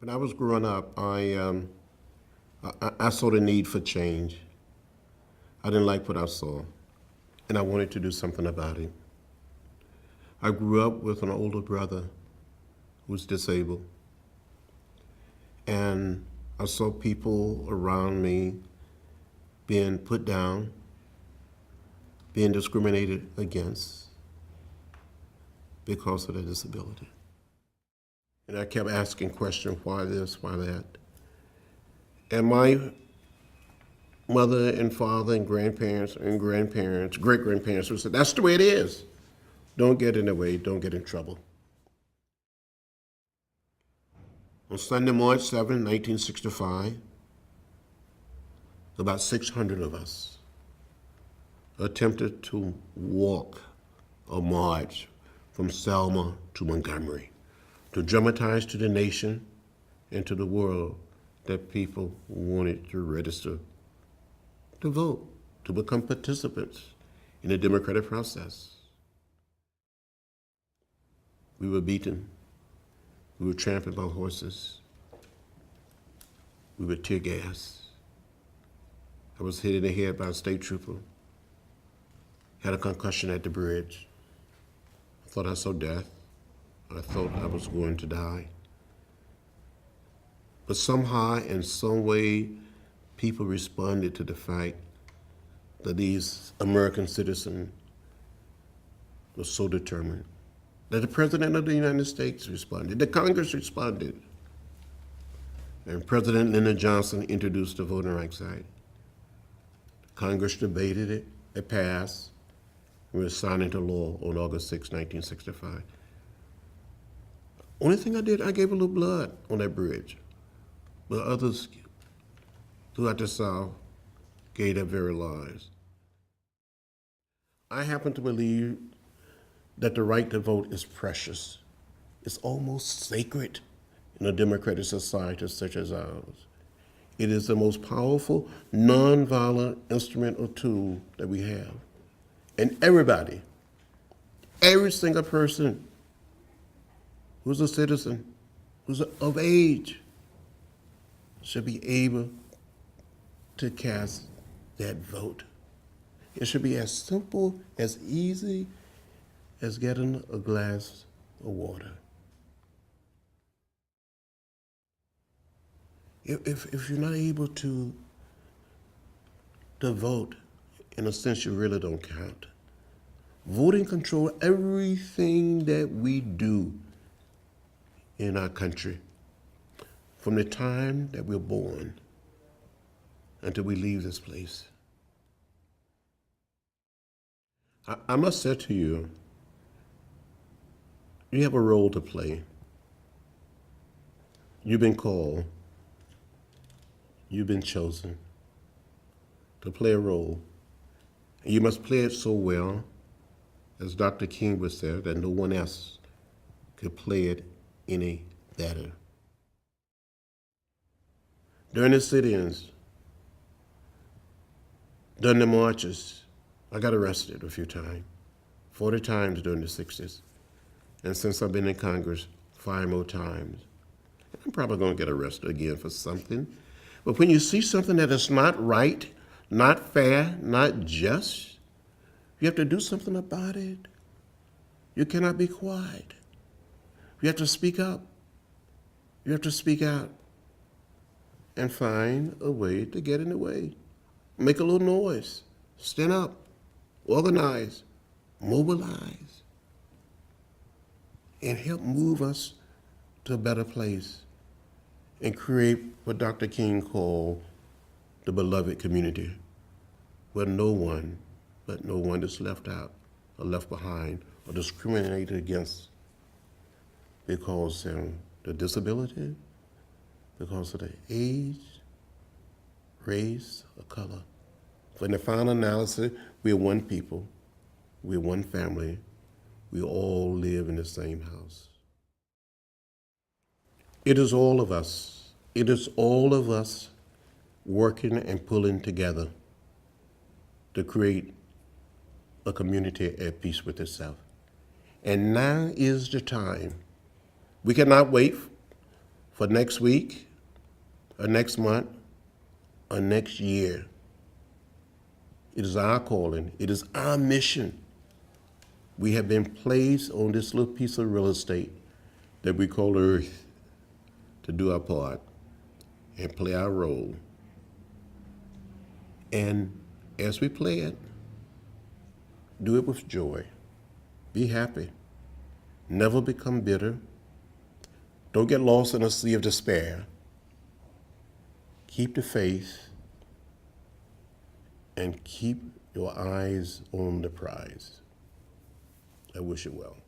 When I was growing up, I saw the need for change. I didn't like what I saw, and I wanted to do something about it. I grew up with an older brother who was disabled, and I saw people around me being put down, being discriminated against because of their disability. And I kept asking questions, why this, why that? And my mother and father and grandparents, great-grandparents would say, that's the way it is. Don't get in the way, don't get in trouble. On Sunday, March 7, 1965, about 600 of us attempted to walk or march from Selma to Montgomery to dramatize to the nation and to the world that people wanted to register to vote, to become participants in the democratic process. We were beaten. We were trampled by horses. We were tear gassed. I was hit in the head by a state trooper. Had a concussion at the bridge. I thought I saw death. I thought I was going to die. But somehow, in some way, people responded to the fact that these American citizens were so determined, that the President of the United States responded, the Congress responded, and President Lyndon Johnson introduced the Voting Rights Act. Congress debated it, it passed, and was signed into law on August 6, 1965. Only thing I did, I gave a little blood on that bridge. But others throughout the South gave their very lives. I happen to believe that the right to vote is precious. It's almost sacred in a democratic society such as ours. It is the most powerful, nonviolent instrument or tool that we have. And everybody, every single person who's a citizen, who's of age, should be able to cast that vote. It should be as simple, as easy as getting a glass of water. If you're not able to vote, in a sense, you really don't count. Voting controls everything that we do in our country, from the time that we're born until we leave this place. I must say to you, you have a role to play. You've been called, you've been chosen to play a role. And you must play it so well, as Dr. King would say, that no one else could play it any better. During the sit-ins, during the marches, I got arrested a few times, 40 times during the 60s. And since I've been in Congress, 5 more times. I'm probably going to get arrested again for something. But when you see something that is not right, not fair, not just, you have to do something about it. You cannot be quiet. You have to speak up. You have to speak out and find a way to get in the way. Make a little noise. Stand up. Organize. Mobilize. And help move us to a better place and create what Dr. King called the beloved community, where no one is left out or left behind or discriminated against because of the disability, because of the age, race, or color. For in the final analysis, we are one people, we are one family, we all live in the same house. It is all of us. It is all of us working and pulling together to create a community at peace with itself. And now is the time. We cannot wait for next week, or next month, or next year. It is our calling. It is our mission. We have been placed on this little piece of real estate that we call Earth to do our part and play our role. And as we play it, do it with joy. Be happy. Never become bitter. Don't get lost in a sea of despair. Keep the faith and keep your eyes on the prize. I wish you well.